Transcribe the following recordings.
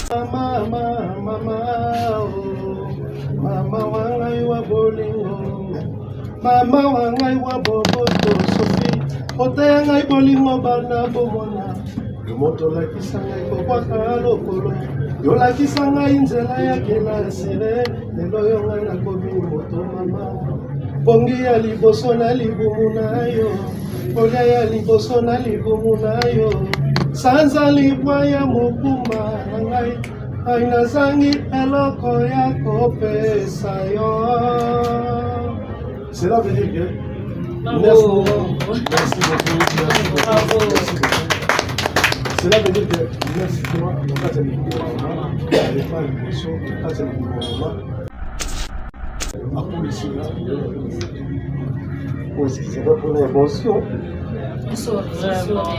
Mama, mama, oh, mama wangai wa bolingo, mama wangai wa boboto Sophie, oteya ngai bolingo bana bomona, moto lakisa ngai kokwaka lokolo, yo lakisa ngai nzela ya kelasi, lelo yo ngai nakomi moto mama, pongi ya liboso na libumu na yo, kolia ya liboso na libumu na yo, sanza libwa ya mokuma na ngai, aina zangi eloko ya kopesa yo. Cela veut dire que merci beaucoup. Cela veut dire que merci toi, wakati alikuwa alifanya mwisho, wakati alikuwa hapo ici là. C'est pas pour l'émotion.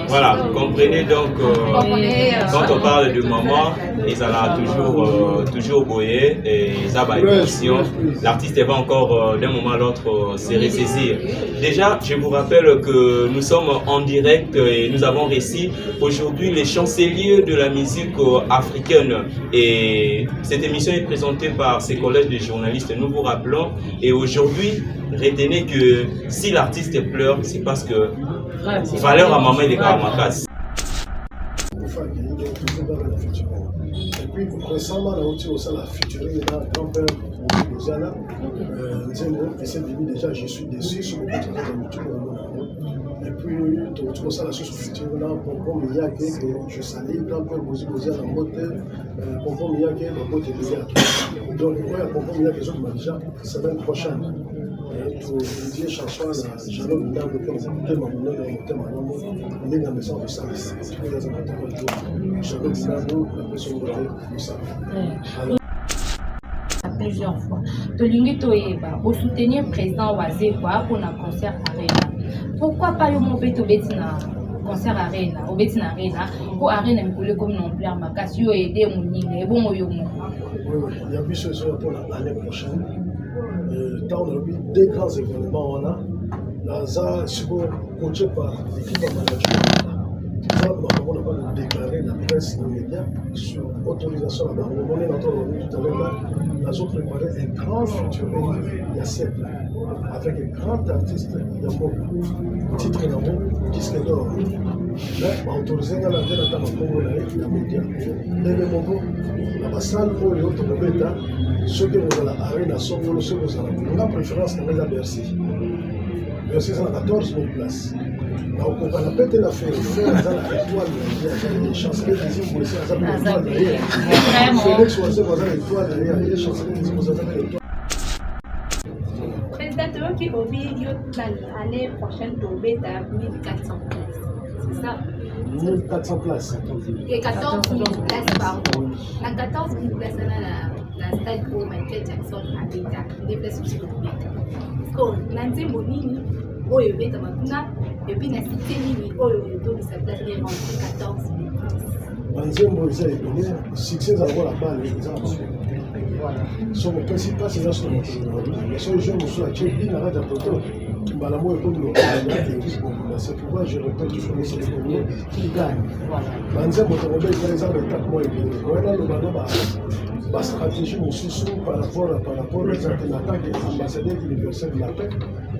Voilà, vous comprenez donc quand on parle de maman, ils ont toujours boyé et ils ont émotion. L'artiste va encore d'un moment à l'autre se ressaisir. Déjà, je vous rappelle que nous sommes en direct et nous avons réussi aujourd'hui les chanceliers de la musique africaine. Et cette émission est présentée par ces collèges de journalistes, nous vous rappelons. Et aujourd'hui, retenez que si l'artiste pleure, c'est parce que valeur à maman et les Karamakas. Et puis récemment, là aussi, au sein de la futurité, grand-père Ozana, déjà, je suis déçu sur le côté de et puis, tout ça, la chose future, là, Pompon Miyake, que je salue, grand-père Ozana, moteur, Pompon Miyake, le côté de Miyake. Donc, ouais, Pompon Miyake, je m'ai déjà, semaine prochaine. Pour dire chanson à Jalon Ndam de Pons, tellement de thème à l'homme, on est dans la maison de service. Je vais dans un thème de Jalon Ndam, la personne de ça. Plusieurs fois. Tolingi Toyeba, au soutenir président Wazekwa pour un concert Arena. Pourquoi pas yo mon beto betina concert Arena, au betina Arena, pour Arena me coller comme non plus ma casse yo aider mon nîmes, bon yo mon. Oui, il y a plus ce pour l'année prochaine. Tant on a eu deux grands événements, on a la coaché par l'équipe de management. On n'a pas déclaré la presse, les médias sur autorisation. On est entendu tout à l'heure, nous avons préparé un grand futur il y a 7 ans, avec un grand artiste, il y a beaucoup titre d'amour, disque d'or. Là, on a autorisé la tête à la média. Les moments, la salle pour les autres médias, ceux qui ont la arène, ceux qui ont la préférence, on les a Bercy. Bercy, c'est 14 000 places. Donc, on va la péter la faire l'étoile, il y a chancelier des îles, il y a l'étoile derrière. Félix Oisé, il y a l'étoile derrière, il y a chancelier des îles, il y a l'étoile. Président, qui a l'année prochaine tombé à 1400 places. C'est ça? 1400 places. Et 14 000 places, pardon. La 14 000 places, la stade pour Michael Jackson à l'État, des places sur le Béta. Parce que l'année bonini, oyo beta makuna, et puis la cité nini, oyo de sa place les remplis 14 000 places. Nzembo eza ebele, succès ezalaka la balle eza son principal c'est sur le seul jeu mosusu atie bina kati ya poto mbala moko ekomi lokala équipe bomba. C'est pourquoi je répète toujours que c'est le premier qui gagne. Banzembo tokobe eza eza étape moko ebele koyena lobano ba stratégie mosusu par rapport aux attaques ambassadeur universel de la paix.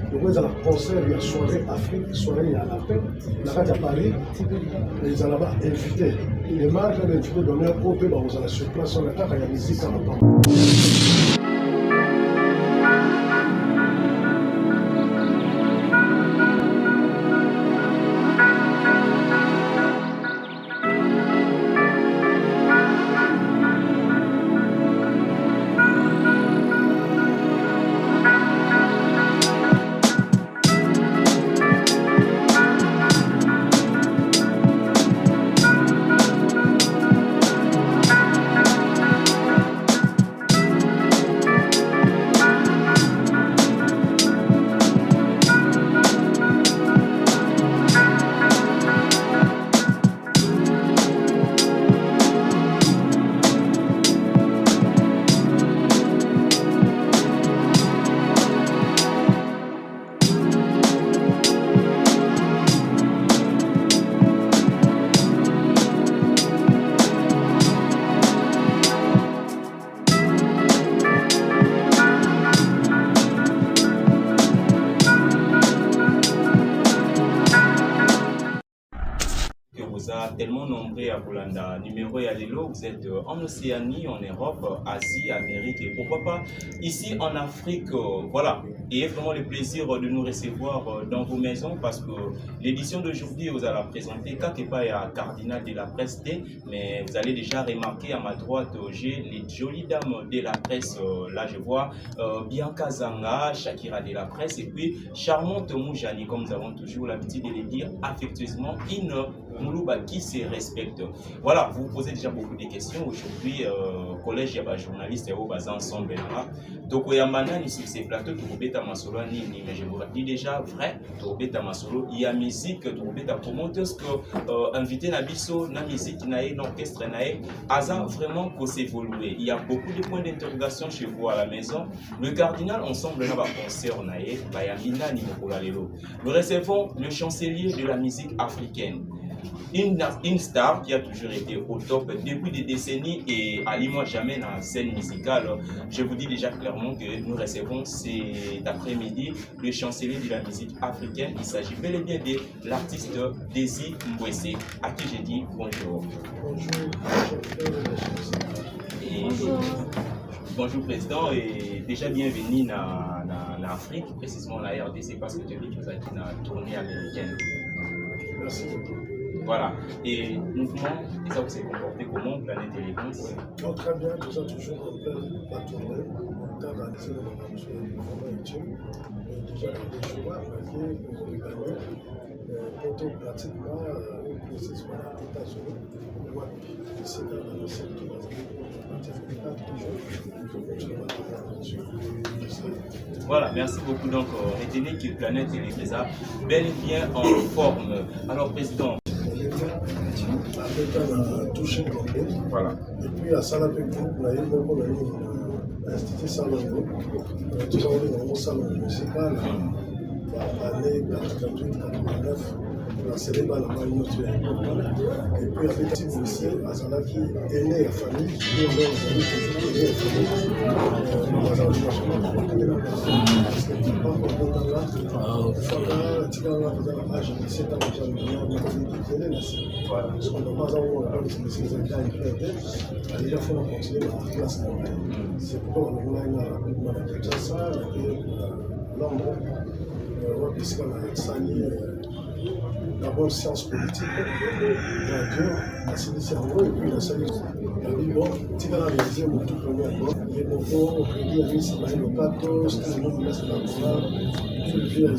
Donc, vous avez un concert, il y a soirée Afrique, soirée il y a la paix, la radio à Paris, et ils allaient inviter. Les marques avaient invité d'honneur au pays, vous allez sur place, on a la musique à la tellement nombreux à Kolanda. Numéro Yalelo, vous êtes en Océanie, en Europe, Asie, Amérique et pourquoi pas ici en Afrique. Voilà. Et vraiment le plaisir de nous recevoir dans vos maisons parce que l'édition d'aujourd'hui vous allez présenter quelque part à Cardinal de la Presse D, mais vous allez déjà remarquer à ma droite, j'ai les jolies dames de la presse. Là, je vois Bianca Zanga, Shakira de la Presse et puis charmante Moujani, comme nous avons toujours l'habitude de le dire affectueusement, une Moulouba qui se respecte. Voilà, vous vous posez déjà beaucoup de questions aujourd'hui. Collège, il y a des journalistes et au bas ensemble. Donc, il y a maintenant sur ces plateaux, tu peux masolo nini, mais je vous dis déjà vrai, tu peux masolo, il y a musique, tu peux promoter ce que invité Nabiso, na musique, na orchestre, Asa vraiment qu'on s'évoluer. Il y a beaucoup de points d'interrogation chez vous à la maison. Le cardinal, ensemble, là, concert, nous recevons le chancelier de la musique africaine. Une star qui a toujours été au top depuis des décennies et à l'image jamais dans la scène musicale. Je vous dis déjà clairement que nous recevons cet après-midi le chancelier de la musique africaine. Il s'agit bel et bien de l'artiste Désir Mbwese, à qui j'ai dit bonjour. Bonjour. Bonjour président et déjà bienvenue en Afrique, précisément la RDC parce que tu dis que vous êtes dans la tournée américaine. Merci beaucoup. Voilà. Et mouvement, et ça vous s'est comporté comment, Planète Élégance? Très bien, tout ça toujours en pleine la tournée. Dans la réalisé de mon sur le mouvement YouTube. Déjà, les joueurs, on a gagné, pratiquement, c'est ce qu'on a aux États-Unis. C'est dans la série qui va Voilà, merci beaucoup. Donc, retenez que Planète Élégance bel et bien en forme. Alors, président. Avec un touché complet. Voilà. Et puis à Salapé Group, on a eu beaucoup d'Institut Salongo. Tout ça, on est dans mon salon musical. L'année 88-89, on a célébré la maille mutuelle. Et puis avec Tim Wissé, à Salaki, aîné la famille, nous on a toujours aîné la famille. Nous avons joué à parce que tu ne peux pas comprendre là. Tu vas avoir l'âge de 17 ans, tu vas avoir voilà. Parce qu'on n'a pas avoir ces engrais à déjà faut continuer à classe. C'est pourquoi on a une Kinshasa, Londres. Puisqu'on a sali d'abord sciences politiques, radio, la cerveau, et puis la sali. Bon, si on a réalisé mon tout premier album, il y a beaucoup, il y a eu ce matin le plateau, c'était le nom de la Salamura, et puis il y a eu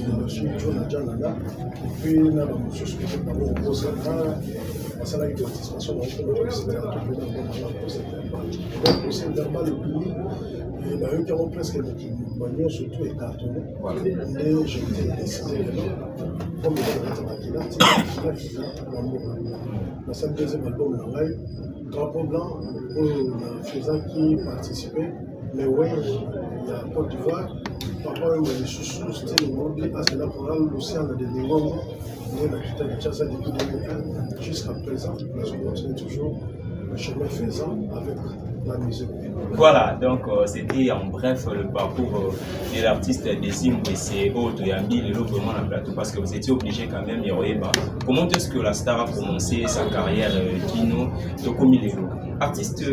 John Adjanana, et puis il y a eu ce que je parle au Rosetta, la salle de participation dans le c'était un tout petit peu dans le procès verbal et puis il y a eu qui ont presque des manières surtout écartonnées. Mais je m'étais décidé comme il y a qui dans ce deuxième album, Drapeau Blanc, faisant qui participait, mais oui, il y a Côte d'Ivoire, papa il y a sous style mobile, à cela pour l'océan de Lingon, il y a la culture de Tchassa depuis 2001 jusqu'à présent, parce qu'on continue toujours le chemin faisant avec la musique. Voilà, donc c'était en bref le parcours de l'artiste Désir Mbwese au Toyambi, le vraiment en plateau, parce que vous étiez obligé quand même, comment est-ce que la star a commencé sa carrière Kino, Tokomi Lelo. Artiste,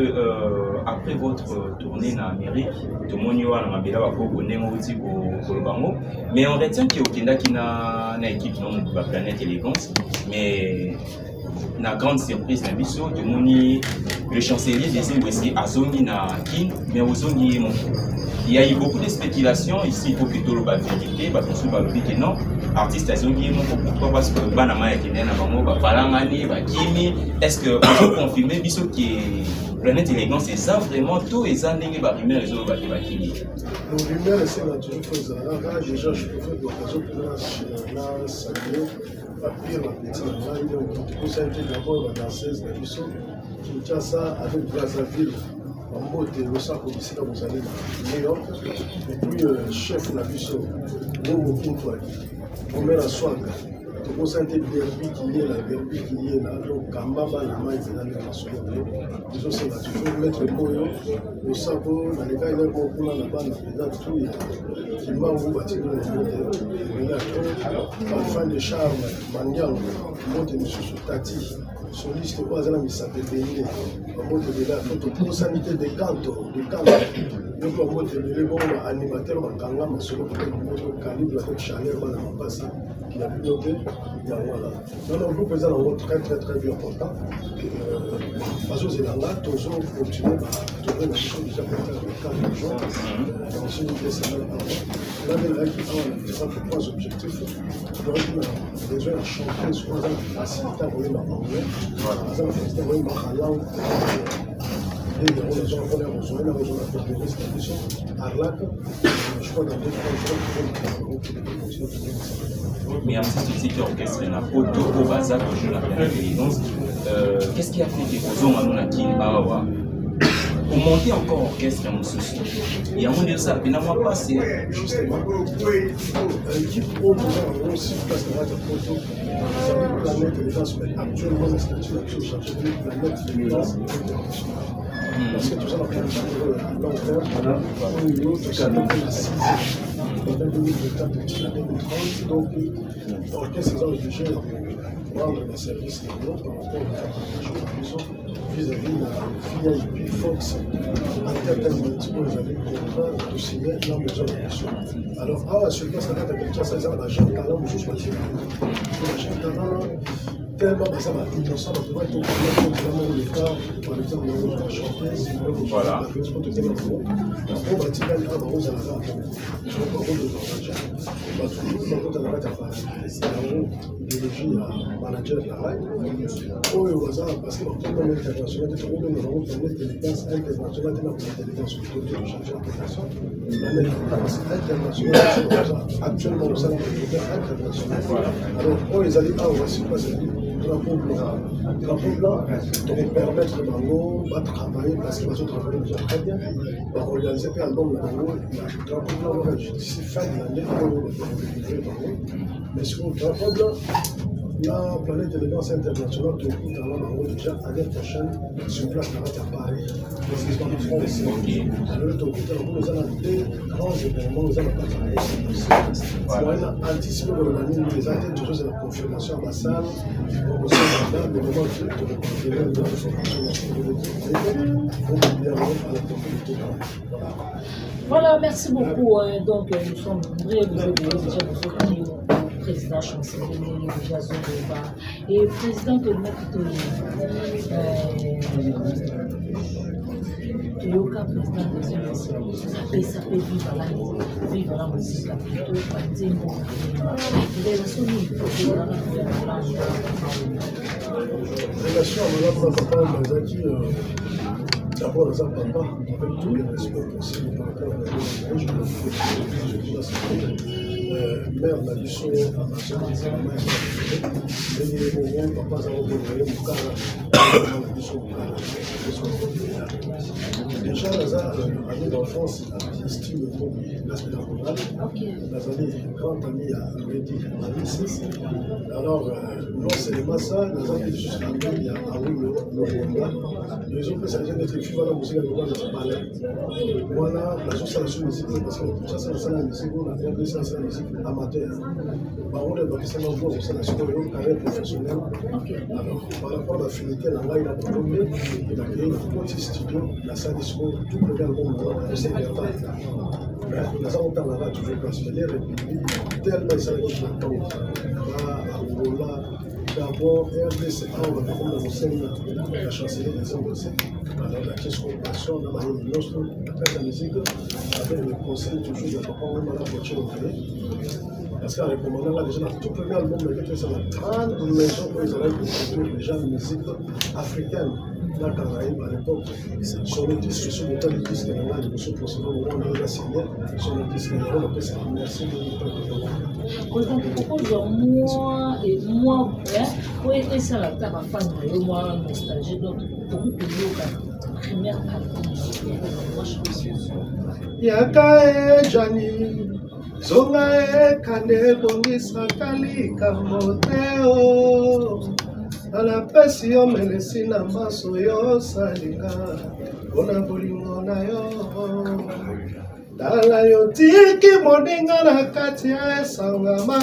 après votre tournée en Amérique, tout le monde y a mais on retient qu'il y a une équipe de la Planète Élégance, mais la grande surprise de Bisso, le chancelier Désir Mbwese a zongi na kin, mais au zongi il y a eu beaucoup de spéculations ici, il faut que tout le monde vérité, parce que non, artiste a zongi pourquoi parce que Banama est né na Falangani, Kimi, est-ce que vous pouvez confirmer Bisso qui est Planète Élégance, c'est ça vraiment tout et ça n'est pas rumeur les autres Kimi. Le rumeur c'est la toujours fait ça. Là déjà je peux faire l'occasion pour la saluer. Pire la petite maille, donc ça a été d'abord la danseuse de Bisso, Kinshasa avec Brazzaville, en mode le sac ici là vous allez à New York, et puis chef de la Bisso, Momo Kintoy, on met la swag, donc ça a été derby qui est là, donc Kambaba la maille de la nationale, Bisso c'est là, toujours mettre le moyo, le sac, dans les cas il y a beaucoup là-bas, dans tout, qui m'a ouvert bâtiment de la fin de charme, Mandiang, monte M. Tati, soliste oyo aza na misato ebele bamotebele pour sanité de canto donc bamotebele bongo baanimateur bakanga masolo peut-être calibre avec chaleur bana mapasi ya bino te yango wana donc groupe eza nango très très très bien important bazozelanga tozocontinue batourne na biso déjà pour faire le 4 jours dans une des semaines avant là belaki awa na présent pour trois objectifs donc besoin ya chanter souvent aza na facilité à koyeba anglais aza na facilité à koyeba balangue et yango nazokona besoin na besoin na perpétuité na biso arlac je crois dans 2-3 jours mais en ce qui orchestre na poto au bazar toujours la présidence qu'est-ce qui a fait que Kozoma na kin awa pour monter encore orchestre en souci il y a un de ça puis n'a moi passé justement l'équipe au besoin aussi parce que là poto c'est une planète les gens sont actuellement dans cette situation changer de planète les gens parce que tout ça va prendre à long terme au niveau de ça donc la 6 dans 2024 2030 donc l'orchestre est obligé de rendre des services légaux par rapport à la vis-à-vis de la VIP Fox Entertainment où ils avaient le contrat de signer la maison de mission. Alors, sur place, ça a été l'agent talent, je suis parti. L'agent talent, tellement ça va innocent, on va être au courant de l'écart, par exemple, on va chanter, voilà. On va dire qu'on va idéologie à manager de la live. Oh, au hasard, parce que dans tout le monde international, tout le monde nous avons fait une intelligence internationale, une intelligence autour de changer l'intégration. L'intelligence internationale, actuellement, nous avons une internationale. Alors, oh, ils allaient, on va se passer drapeau blanc. Drapeau blanc, donc permettre de travailler, parce qu'ils vont travailler déjà très bien. On va organiser un album de drapeau blanc, on va d'ici fin de l'année, on va livrer mais sur le drapeau blanc, la planète d'élégance internationale qui est déjà l'année prochaine sur place à Paris. Précisément en France. Alors, nous avons deux grands événements, nous allons pas travailler. On a anticipé les athlètes, toujours c'est la confirmation à ma salle. On va se faire des moments de conférence de la Voilà, merci beaucoup. Donc, nous sommes nombreux, vous avez déjà vous président chancelier déjà Zoba et président de notre Toyoka président des universités ça peut vivre la musique plutôt par Zembo les relation à Madame Papa Mazaki d'abord ça papa avec tous les respects possibles par rapport à la mère n'a dit son amazon c'est la mère mais il est bon papa ça va vous le mukara déjà là année d'enfance style de l'aspect rural Nazali grand ami à Mehdi Alice alors non c'est les massas Nazali juste ami à Awilo le Rwanda les autres ça vient d'être écrit dans la musique à Rwanda de ballet voilà la chose c'est la musique parce que ça c'est la musique on a fait ça c'est la musique amateur on est dans ça on voit ça la carrière professionnelle alors par rapport à l'affinité là il a proposé il a créé un petit studio la salle de sport tout le monde de cette période nous avons parlé toujours parce que les républiques tellement ça les gens Angola d'abord RDC on va prendre le Sénégal la chancellerie des Anglais alors la question compassion dans la nostre la musique avec le conseil toujours de papa on a la voiture parce qu'en recommandant là déjà tout premier album mais ça va 30 maisons pour les oreilles déjà musique africaine la Caraïbe à l'époque sur le disque sur le tas de disques là de ce procédé on a signé sur le disque là on peut se remercier de quand on propose moi et moi pour être ça la table fan de moi nostalgie donc pour que le première album moi je pense yaka jani zonga kane bongisa kalika moteo ala pesi yo melesi na maso yo salinga mpona bolingo na yo tala yo tiki moninga na kati ya esangama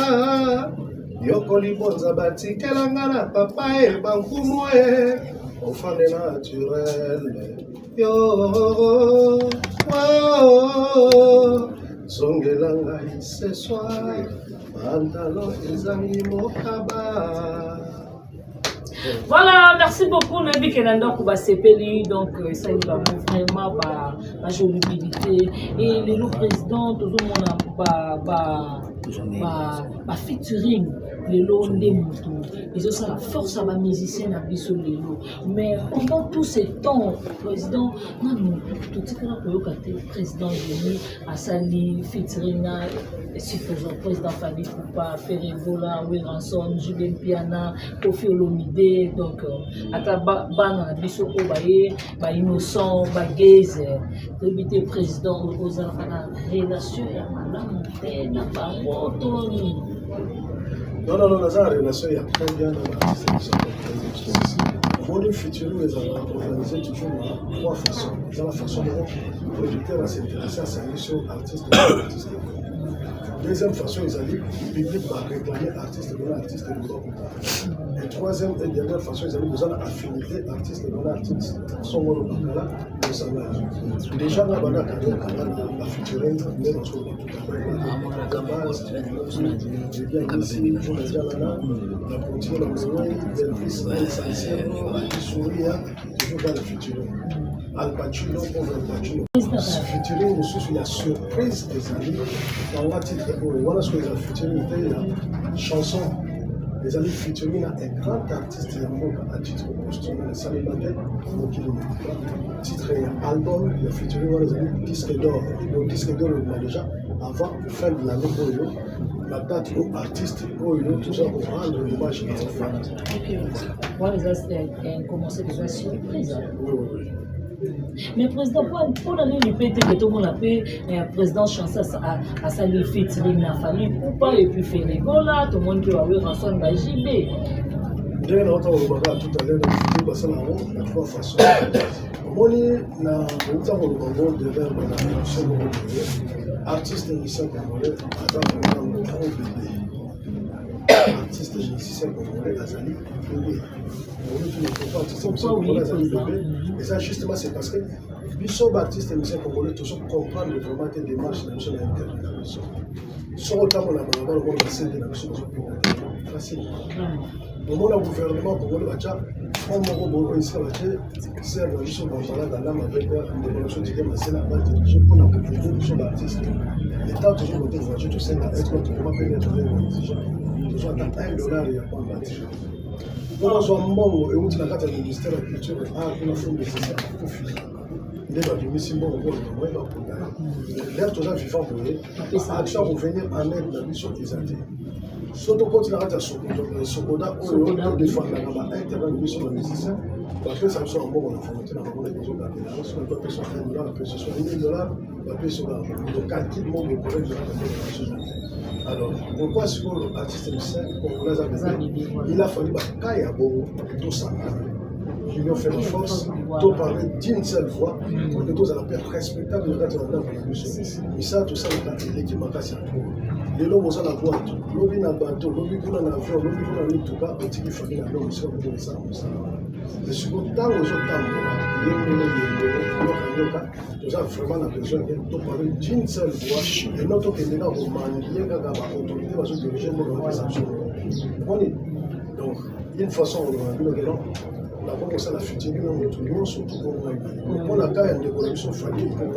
Yokoli bonza batikela nga na papa e bankumu e ofande naturel yo songela ngai ce soir pantalon ezangi mokaba. Voilà, merci beaucoup Nabi Kenanda Kuba Sepeli, donc ça il va vraiment la jolibilité et le président tout le monde ba featuring le lot des motos ils ont ça la force à ma musicien à biso lelo mais pendant tout ce temps président non tout ce que le président venu à sali featuring supposons président Fadi Poupa Ferregola Weranson Julien Piana Kofi Olomide donc ata bana biso ko ba innocent ba gaze député président aux relation ya malamu na ba motoni. Non, la relation est très bien dans l'artiste. Le futur, les organisé toujours de trois façons. Dans la façon dont le producteur s'intéresser à sa mission artiste. Deuxième façon, ils allaient, le public va réclamer artiste de l'artiste de l'autre. Et troisième et dernière façon, ils allaient besoin d'affinité artiste de l'artiste. Son mot de Bangala, le Sangage. Déjà, là, on a la futurine, mais dans son j'ai bien ici, je vais dire là, la continue, la maison, l'Elvis, l'essentiel, le sourire, toujours dans la futurine. Al Pacino, pauvre Al Pacino. Futurine, nous sommes la surprise des amis. Dans le titre, voilà ce que les futurines étaient, la chanson. Les amis futurines, un grand artiste à titre posthume, le Salibate, donc il est titre album, le futurine, les amis, disque d'or. Le disque d'or, on a déjà, avant la fin de l'année, la date aux artistes, tout ça pour rendre l'hommage à ces femmes. Ok, voilà, c'est commencé déjà surprise. Oui. Mais président, pour aller répéter que tout le monde a fait, président Chansa a sali featuring n'a fallu ou pas, et puis faire les là, tout le monde qui va avoir un son de JB. Dès notre remarque tout à l'heure, il y a trois façons. Moni na uta ko bongo de vers la seconde artiste musicien congolais attend vraiment trop bébé. Artiste musicien congolais Azali bébé. On ne peut pas artiste musicien congolais Azali bébé. Et ça justement c'est parce que Bishop artiste musicien congolais toujours comprendre vraiment que démarche de mission internationale. Sur autant on a vraiment le monde de la mission facile. Au moment où le gouvernement congolais va dire on m'a ici c'est la mission dans la avec une développement de la base de pour la production d'artistes. L'État toujours côté voiture tout ça est notre comment pénétrer les exigences. Toujours à $1 il y a pas de bâtiment. Pour nous en bon et où la carte du ministère de la culture a une forme de nécessaire pour finir. Il est dans le mission bon pour l'air tout ça vivant pour action pour venir en aide de la mission des athées. Surtout quand il arrête à Sokoda, on défend la intérêt de mission de musicien. Parce que ça me semble bon, on a fait dans le réseau de la fédération, on peut payer sur $1, on peut payer sur $1 000, on peut payer sur le calcul monde de collège de la fédération. Alors, pourquoi est-ce que l'artiste musicien, il a fallu qu'il y ait tout ça. L'union fait la force, tout parler d'une seule voix, pour que tous à la paix respectable de la mission. Mais ça, tout ça, l'équipe m'a cassé à tout. Les lois sont la boîte, l'objet n'a pas bateau, l'objet n'a pas avion, l'objet n'a pas tout cas, petit qui fait la loi, c'est pour ça. Mais ce que tant aux autres temps, nous avons vraiment la besoin de parler d'une seule voix, et notre Kénéga, vous maniez, l'autorité va se diriger pour l'organisation. Donc, d'une façon, on va dire, la banque ça la future nous surtout pour la cas de l'évolution famille pour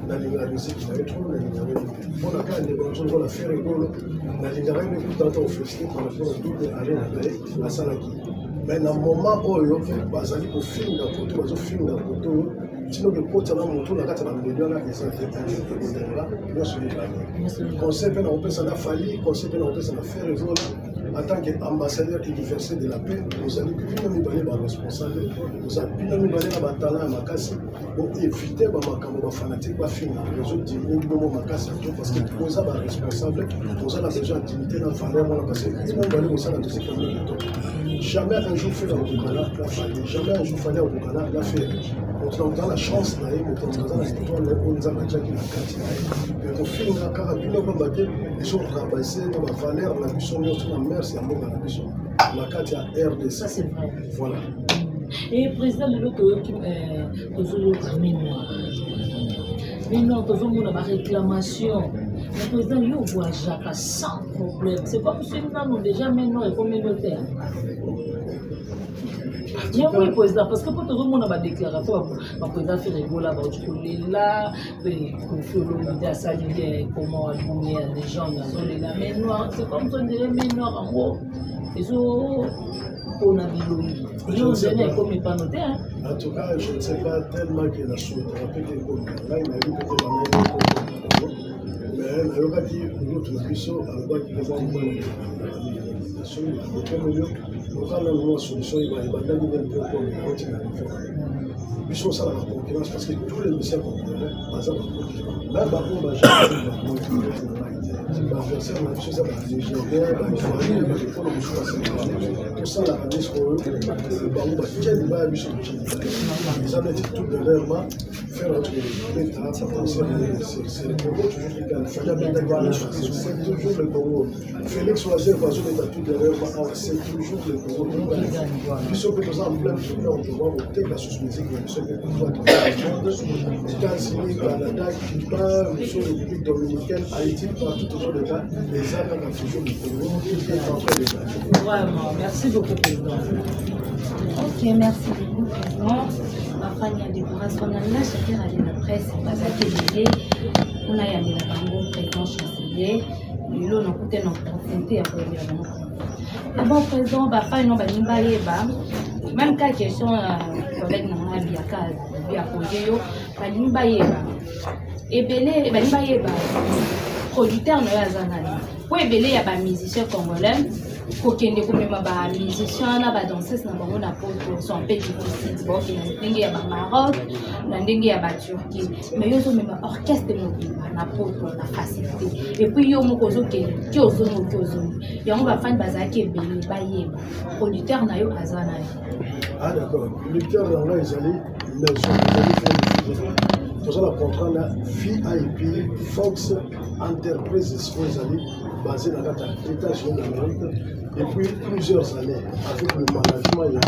la musique qui va être pour la cas de l'évolution de la faire rigolo la ligne tout dans au festival pour le double aller à Salaki mais dans moment où il y a bazali pour film dans photo bazo film dans photo sinon que côté là moto la carte dans million là et ça fait un jour que là bien sûr concept na on peut ça la failli concept na on peut ça la faire rigolo. En tant qu'ambassadeur universel de la paix, nous allons être responsables, nous allons être talent à Makassi pour éviter les fanatiques qui filment les réseaux de Makassi parce que nous sommes responsables, nous avons besoin d'intimité dans le valeur parce que nous allons être dans jamais un jour fait dans le Bukala, la faille. Jamais un jour fallait au Bukala, la fait. On a la chance, on a la valeur, la mission, la merci à moi, la mission. La carte à RDC. Ça, c'est vrai. Voilà. Et président de l'autre, maintenant, nous avons une réclamation. Le président, il voit Jacques sans problème. C'est comme si nous avons déjà maintenant un communautaire. Mais oui, président, parce que pour tout le monde, on a déclaré que le président fait rigoler là, comment allumer les gens, mais noir, c'est comme si on dirait mais noir en gros. On a vu l'eau. Comme pas noté. En tout cas, je ne sais pas tellement qu'il a souhaité répéter comme là, il a dit peut-être la même mais il a dit l'autre puissant, il a dit que la solution, il va donner un peu comme il continue à le faire. Ils sont ça la concurrence parce que tous les lycéens congolais, par exemple, même par contre, l'adversaire, la chose, c'est que tout ça, la analyse pour eux, quel va être ils avaient dit tout derrière moi, faire un truc de l'État, c'est le Congo, c'est toujours le Congo. Félix Oazé, tout derrière moi, c'est toujours le Congo. Ils sont présents en plein journée, on doit voter la sous-musique, États-Unis, Canada, Cuba, République dominicaine, Haïti, partout autour de là, les armes ont toujours le Congo qui est en train de vraiment, merci beaucoup, président. Ok, merci beaucoup, président. Enfin, il y a des décorations là, chacun a la presse, on a eu le président chancelier, il a coûté notre santé à le bon président, même quand question collègue n'a bien posé, et belé, producteur pour ébeler, il y a des musiciens congolais. Kokende komema ba musicien na ba danseuse na bango na poto sont peu difficile bon na ndenge ya ba Maroc na ndenge ya ba Turquie mais yo zo mema orchestre mobile na poto na facilité et puis yo moko zo ke ki ozo yango ba fan bazaki ebele ba yeba producteur na yo azana ah d'accord producteur na nga ezali mais so la contrat na VIP Fox Enterprises ezali basé dans les États-Unis d'Amérique depuis plusieurs années avec le management de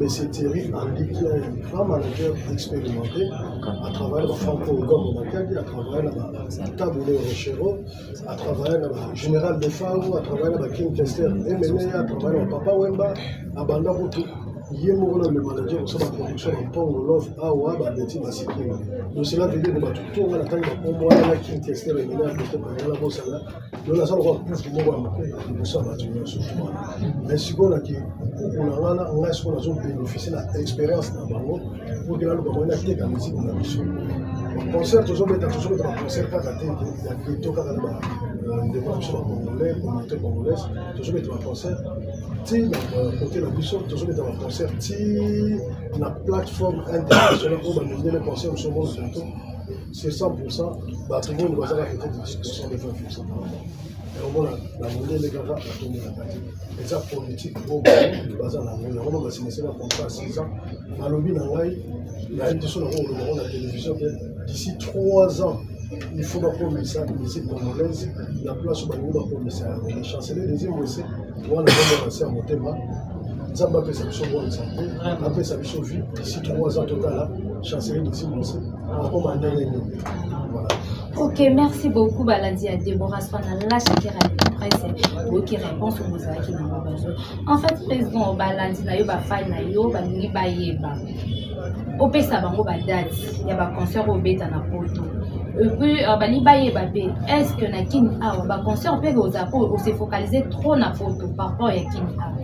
M. Thierry Andy qui est un grand manager expérimenté à travers le Franco-Gom à travers la Taboulé Rochero, à travers le Général de Fao, à travers le King Tester, à travers le Papa Wemba, à Bandaroutou. Il y a le manager de la production de Pongo Love Awa, Betty Massiki. Donc cela veut dire que tout le monde attend pour moi, la King Tester, et la Bossala. Nous avons plus de mots à nous sommes à mais si on a dit, on a bénéficié de l'expérience dans le Bango pour que nous avons été dans la musique de la mission. Le concert, toujours dans le concert, quand il y a des productions congolais, communauté congolaise, toujours dans le concert. Côté la mission, toujours dans le concert, la plateforme internationale pour mener le concert au sommet bientôt, c'est 100%, tout le monde va avoir été de 20%. Et au moins, la monnaie, les gars, la tournée, la partie. Et ça, politique, au bazar, la monnaie, on va signer un contrat à 6 ans. À l'objet, il y a une question de la télévision, d'ici 3 ans, il faut que la musique congolaise, la place où on va commissaire. Le chancelier des Imouessé, on a commencé à monter mal. Ça m'a fait sa mission bonne santé, après sa mission vie, d'ici 3 ans total, chancelier des Imouessé, on va commander les lignes. Voilà. Ok, merci beaucoup, Baladi à Déborah Spanala, Shakira Presse, qui répond sur nos acquis dans nos besoins. En fait, président Baladi, na yo ba fay na yo, ba ningi ba yeba. Opesa bango ba date, ya ba concert au beta na poto. Et puis, bani ba yeba pe, est-ce que na kin awa ba concert pe aux apôts, on s'est focalisé trop na poto par rapport à kin awa.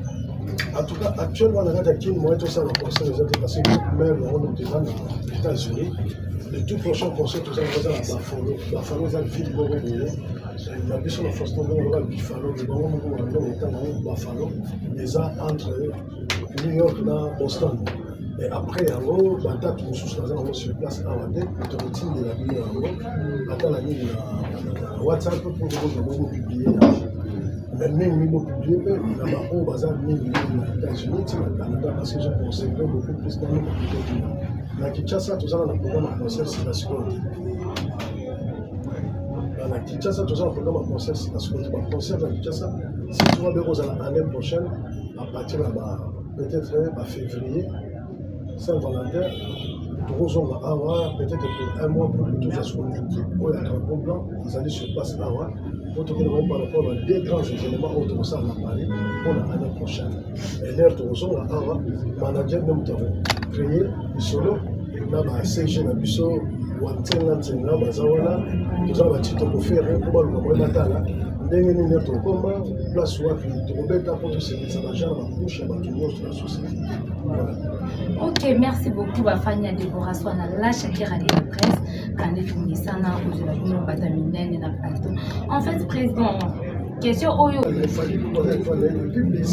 En tout cas, actuellement, on a kin, moi, tout ça, le concert, les autres, parce que même on est déjà aux États-Unis. Le tout prochain concert, tout ça, on va à Buffalo. Buffalo, c'est une ville de la mission de France, on va à Buffalo. Le moment où on est à Buffalo, les a entre New York et Boston. Et après, en gros, la date où nous sommes sur place à Wadé, la routine de la vie en gros, attends la ligne WhatsApp pour vous publier. Mais même niveau public, il y a un bazar aux États-Unis, au Canada, parce que j'ai conservé beaucoup plus dans le public. Dans Kinshasa, tout ça, on a un programme de concert sur la sécurité. Dans Kinshasa, tout ça, on a un programme de concert sur la sécurité. Le concert dans Kinshasa, si tu vas bien l'année prochaine, à partir de peut-être février, Saint-Valentin, nous avons peut-être pour un mois pour tout ça sur l'équipe, pour le drapeau blanc, ils allaient sur place là, pour tout par rapport à des grands événements autour de ça à Paris pour l'année prochaine. Et l'air de Roson, là, manager, nous avons créé le solo, là, CG, la Bisso, Wantenga, Ntenga, Bazawana, nous avons bâti ton faire pour le moment, Matala. Place où ok, merci beaucoup Bafania Deborah Swana la Shakira de la presse quand elle finit ça na ozela bataminene na plateau. En fait, président, question oyo il fallait publier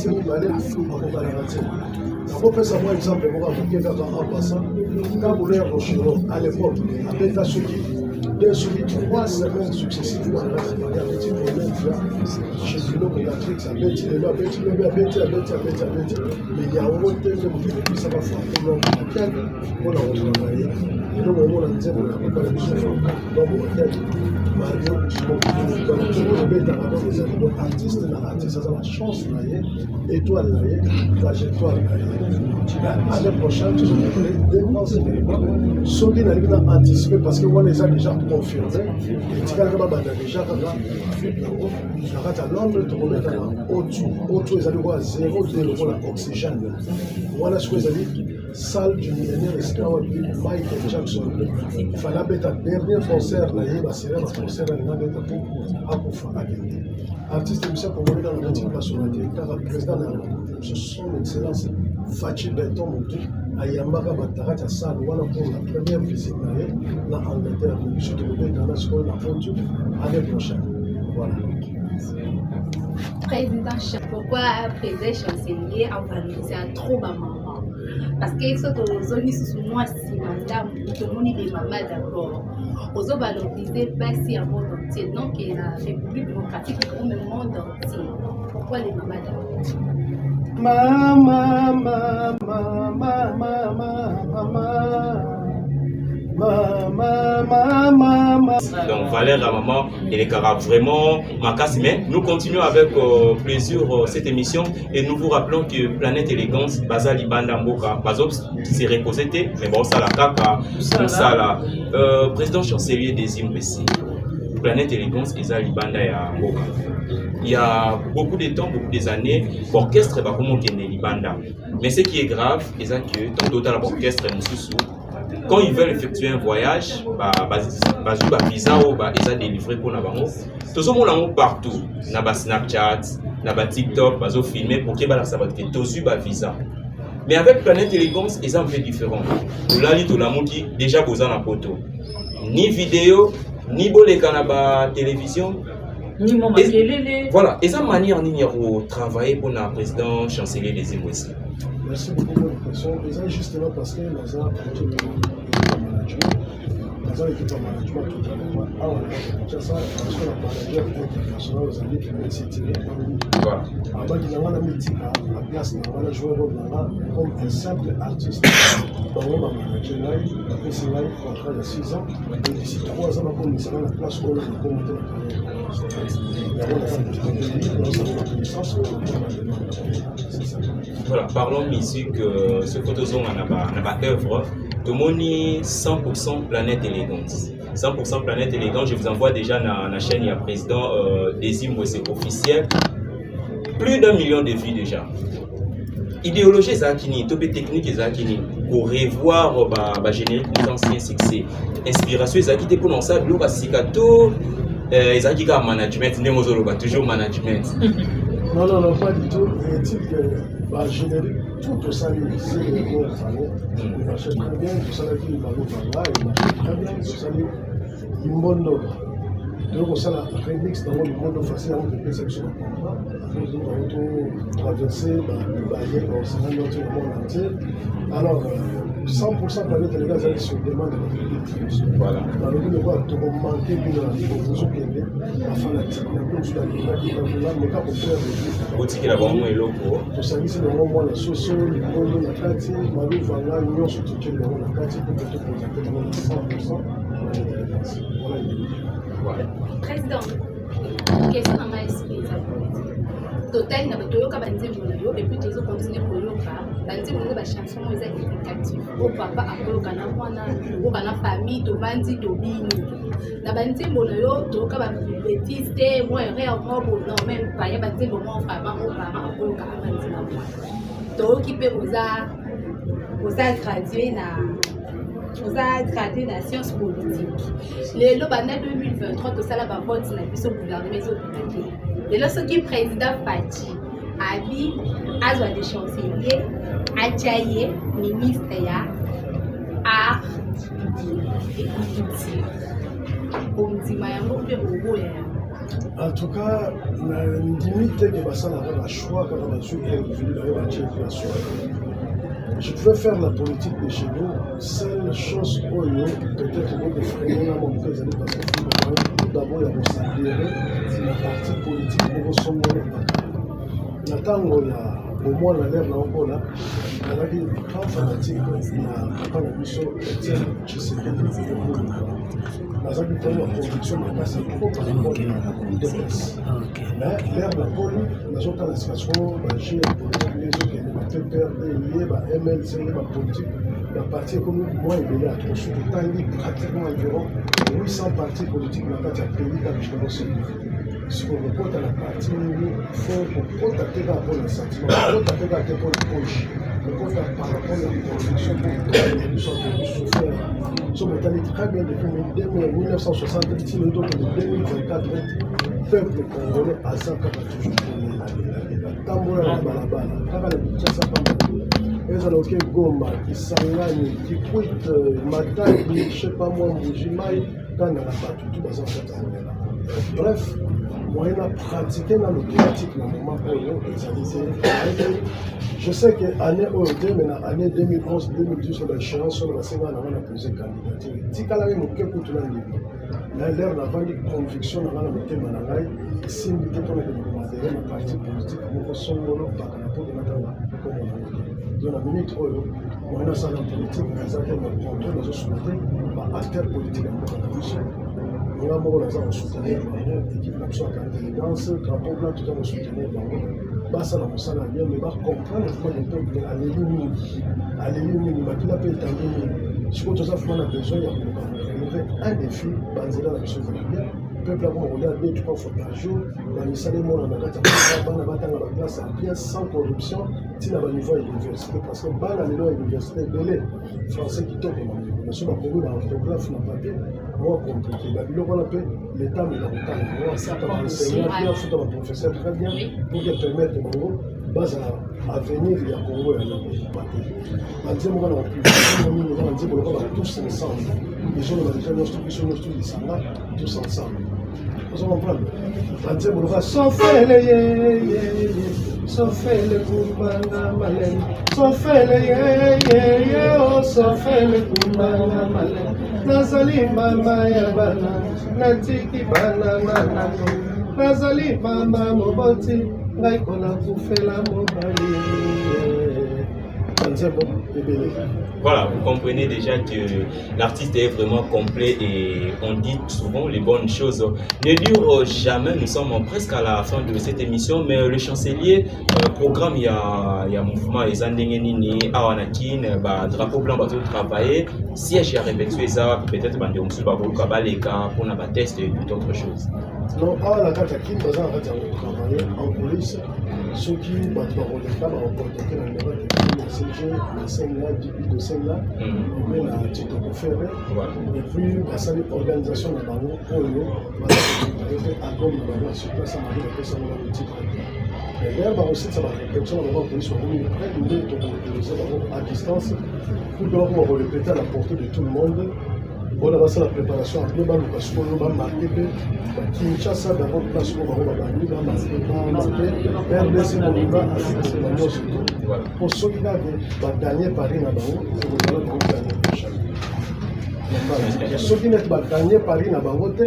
on peut savoir exemple pour en passant quand vous voulez à l'époque avec la Soki 3 semaines successives dans la chez Bruno Patrick, ça mais il y a un autre thème que ça va faire pour travailler. Et donc, on a dit qu'on a préparé des choses dans mon hôtel. Donc, artiste, ça a la chance, étoile, trajectoire. L'année prochaine, tu vas des grands événements. Ceux qui n'arrivent pas à anticiper parce qu'on les a déjà confirmés. Et tu vas déjà à Londres, tu vas mettre au-dessous, ils allaient voir 0 d'oxygène. Voilà ce qu'ils allaient dire. Salle du millénaire, Michael Jackson. Il fallait mettre un dernier concert, il y a un concert à artiste émission pour venir dans le meeting national, car le président de son excellence Fachi Benton Moutou a Yambaka Batarat à Salle, voilà pour la première visite dans l'Angleterre, je suis trouvé dans la seconde la photo l'année prochaine. Voilà. Président, pourquoi président chancelier a valorisé un trop bas moment? Parce que ce que les zones sous moi, si madame, tout le monde est maman d'abord. Aux autres valoriser pas si un monde entier, donc la République démocratique est comme le monde entier. Pourquoi les mamans d'abord? Donc Valère, la maman, elle est vraiment ma casse, mais nous continuons avec plaisir cette émission et nous vous rappelons que Planète Élégance, Bazali Banda Mboka, Bazop s'est reposé, mais bon, ça la caca, ça la. Président chancelier des Imbéciles, Planète Élégance, Bazali Banda et Mboka. Il y a beaucoup de temps, beaucoup des années, l'orchestre va comment qu'il est Banda. Mais ce qui est grave, c'est que tant d'autres l'orchestre est sous. Quand ils veulent effectuer un voyage, visa ou ils ont délivré pour la banque. Tout le monde partout, na Snapchat, na TikTok, ils ont filmé pour qu'ils ça va être tous visa. Mais avec Planète Élégance, ils ont fait différent. Nous l'avons dit tout le monde qui déjà besoin de photo, ni vidéo, ni boleka na télévision. Voilà, ils ont manière de travailler pour le président chancelier des Imbéciles. Merci beaucoup pour la question. Ils ont justement parce que nous avons l'équipe de management tout à l'heure. Alors, c'est ça, parce que la manager international, vous avez qui m'a cité. Avant qu'il y ait un métier à la place, nous allons jouer comme un simple artiste. Dans le manager, après c'est là, contrat de 6 ans. Et d'ici 3 ans, on sera la place où on va monter la carrière. Voilà, parlons musique, ce photozone on a œuvre. Tout le monde 100% Planète Élégance. 100% Planète Élégance, je vous envoie déjà dans la chaîne, il y a président des Imbéciles officiel. Plus d'1 million de vues déjà. Idéologie Zakini, topé technique Zakini, pour revoir générer les anciens succès. Inspiration Zakini pour lancer le Basikato, Zakini management, toujours management. Non, pas du tout. Et type générique, tout ça, c'est le gros famille. Il marche très bien, tout ça, il va l'eau par là, il marche très bien, tout ça, il monte. Donc, ça, la remix dans le monde facile, on peut faire sur le contrat. Nous avons traversé, le monde entier. Alors, 100% de les gars allaient sur demande de la public. Voilà. Dans le but de voir tout manquer d'une proposition qui est afin d'accepter sur la mais quand on fait Boutique là vraiment est loco. le service de moi la socio le monde la carte malu vanga union sur tout le monde la carte pour te présenter le 100%. Voilà. Président, question dans ma esprit, total na toyoka banzembo na yo et puis tozo continuer koyoka banzembo na ba chanson eza éducatif o papa akoloka na mwana okoka na famille to bandi to bini na banzembo na yo toyoka ba bêtise te moi rien moi bon non même pas ya banzembo moi vraiment o parent akoloka bandi na mwana toyoki pe oza gradué na science politique lelo banda 2023 tosala bavote na biso gouvernement ezobimaki lelo soki président Fachi abi azwa de chancelier atia ye ministre ya art et culture ondima yango mpe boboya yango. En tout cas, ndimi te ke basalaka na choix kaka bazwi revenu na yo batie inflation. Je pouvais faire la politique de chez nous. Seule chose oyo peut-être que freiner na mon président parce que tout d'abord il y a s'adhérer la partie politique pour sommer na tango ya au moins la l'air na okola alaki grand fanatique na papa na biso Etienne Tshisekedi nazaki tellement conviction makasi trop par rapport à dépense mais l'air na poli nazotala situation bagie ya politique ezokende bapeperde lié ba-MLC bapolitique baparti comme moi ebele ya trosu totangi pratiquement environ 800 partis politiques na kati ya pays kaka chelose siko kokota na parti nini fo kokota te kaka mpona sentiment kokota te kaka te mpona proche kokota par rapport à la conviction pour biso souffert so motali très bien depuis 1960 tino donc de 2024 peuple congolais aza kaka toujours batambola na balabala kaka na kinshasa pamba ezala oke Goma Kisangani Kikwit Matadi je sais pas moi Mbujimai tanda na bato tout baza kota ngela bref moyen à pratiquer dans le politique dans le moment où je sais que l'année année 2011-2012 sur l'échéance sur la série on a posé candidature tikala même au quelque tout là l'air d'avant des convictions dans le thème manangai si nous étions dans le parti politique nous sommes par rapport à notre dans la minute où on a ça dans la politique mais ça qui contrôle les autres acteurs politiques on a moko naza kosoutenir bango équipe na biso ya intelligence drapeau blanc toza kosoutenir bango basala mosala bien mais bacomprendre fois le peuple aleli mingi makila mpe etangi mingi sikoyo toza vraiment na besoin ya koluka relever un défi banzela na biso ezala bien peuple akoma kolia 2-3 fois par jour bamisala emona na kati ya bana batanga baklasse ya bien sans corruption ntina baniveau ya université parce que bana lelo ya université ebele français kitoko so bakomi na orthographe na papier moi compliqué babiloko wana mpe l'état mela kotanga asata baenseignant bien afuta baprofesseur très bien pour que permettre bango bazala avenir ya Congo ya bate banzembo wana baprivilégie mingi eza banzembo loka ba tous ensemble ezoloba déjà nyonso biso nyonso lisanga tous ensemble ozo comprendre banzembo loka sofele ye sofele kumanga malene sofele ye o sofele kumanga malene nazali mama ya bana natiki bana nanano nazali mama moboti ngai kona kufela mobali. Voilà, vous comprenez déjà que l'artiste est vraiment complet et on dit souvent les bonnes choses. Ne dure jamais, nous sommes presque à la fin de cette émission, mais le chancelier programme, il y a mouvement, les Andengenini, Awanakin, drapeau blanc, bateau travailler, siège à répéter ça, peut-être bande on se bat pour Kabaleka, pour un test et toute autre chose. Non, Awanakin, on va travailler en police. Ceux qui battent par le cas, on peut contacter la numéro de CG, la scène là, de scène là, mais la petite conférée. Et puis, ça l'organisation de Bango, pour eux, à Gom, sur place, ça m'a dit que ça m'a dit titre. Et là, aussi, ça va répétition, on va police sur une près de nous, à distance, pour que l'on va répéter à la portée de tout le monde. on a passé la préparation à bien parce qu'on va marquer Kinshasa d'abord place où on va marquer RDC Moniba Afrique c'est la noce pour ceux qui va gagner Paris là-bas c'est le gagner prochain ceux qui n'ont pas gagné Paris na bango te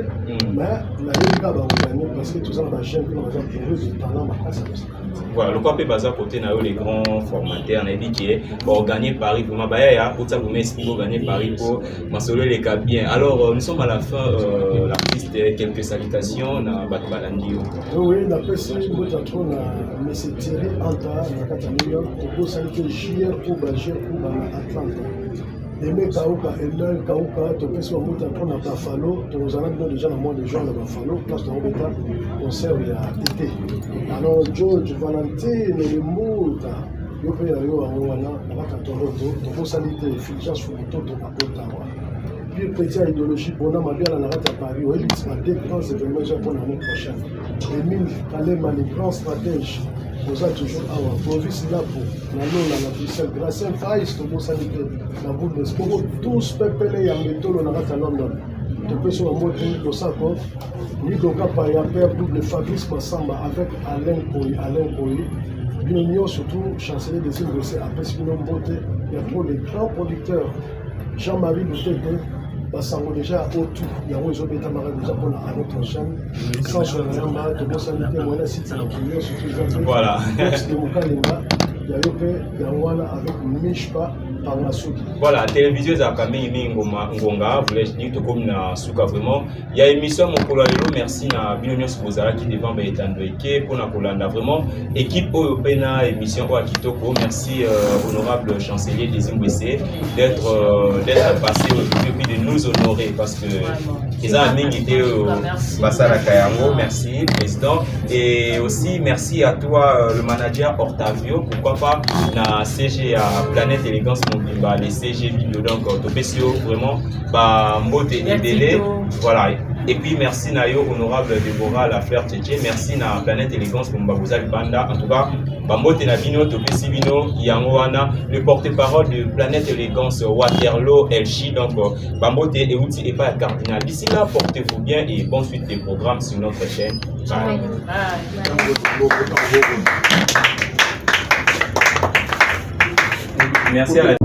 mais la ligue va gagner parce que tout ça va changer dans un projet de talent ma place. Voilà, le quoi peut baser côté na les grands formateurs, on a dit que pour gagner Paris, vraiment, bah ya, pour ça vous mettez pour gagner Paris pour m'assurer les cas bien. Alors nous sommes à la fin, l'artiste quelques salutations na Batbalandi. Oui, la personne qui vous attend na mais c'est Thierry Anta na Catalogne, pour saluer JR pour Bager pour Atlanta. Aimé Kauka, Elnel Kauka, tu peux se remonter à Buffalo, tu nous as déjà dans moins de gens à Buffalo, place de Robeta, concert il y a été. Alors, George, Valentine, les mots, tu peux y aller à Rwanda, à Toronto, tu peux saluer Fulgence Fukuto, tu peux puis petit à idéologie, bon, on a bien la rate à Paris, oui, il y a des grands événements japonais l'année prochaine. Émile Kalema, les grands stratèges. Vous avez toujours un province là pour la Lola, la Bruxelles, grâce à un faïs, tout le monde la boule de sport, tous peuplés et en métaux, on a à London. Tu peux sur un mot de Osako, ni donc à Paris, à perdre double Fabrice Massamba avec Alain Koyi. L'union surtout, chancelier des îles de après Spinon Beauté, il y a trop de grands producteurs. Jean-Marie Boutete, Bassango déjà au tout, il y a un réseau d'état-major déjà pour l'année prochaine. Sans ce moment, tu peux saluer mon site, surtout voilà. Avec Mishpa par la souki. Voilà, télévision za kamé Ngonga, voulais dire comme na souka vraiment. Il y a émission mon kolalo, merci na Binonio Spozala qui devant ba etandoike pour na kolanda vraiment équipe européenne émission au Kitoko. Merci honorable chancelier des Zimbabwe d'être passé aujourd'hui de nous honorer parce que les amis étaient Basala Kayango, merci président et aussi merci à toi le manager Octavio, pourquoi pas na CG à Planète Élégance Mobimba, les CG vidéo donc Topesio vraiment bah mbote et délai voilà et puis merci Nayo honorable Deborah la fleur Tchétché, merci na Planète Élégance Mobimba Bozali Banda en tout cas bah mbote na bino Topesi bino yangoana le porte-parole de Planète Élégance Waterloo Elchi donc bah mbote et outil et pas cardinal d'ici là portez-vous bien et bonne suite des programmes sur notre chaîne. Bye. Merci à la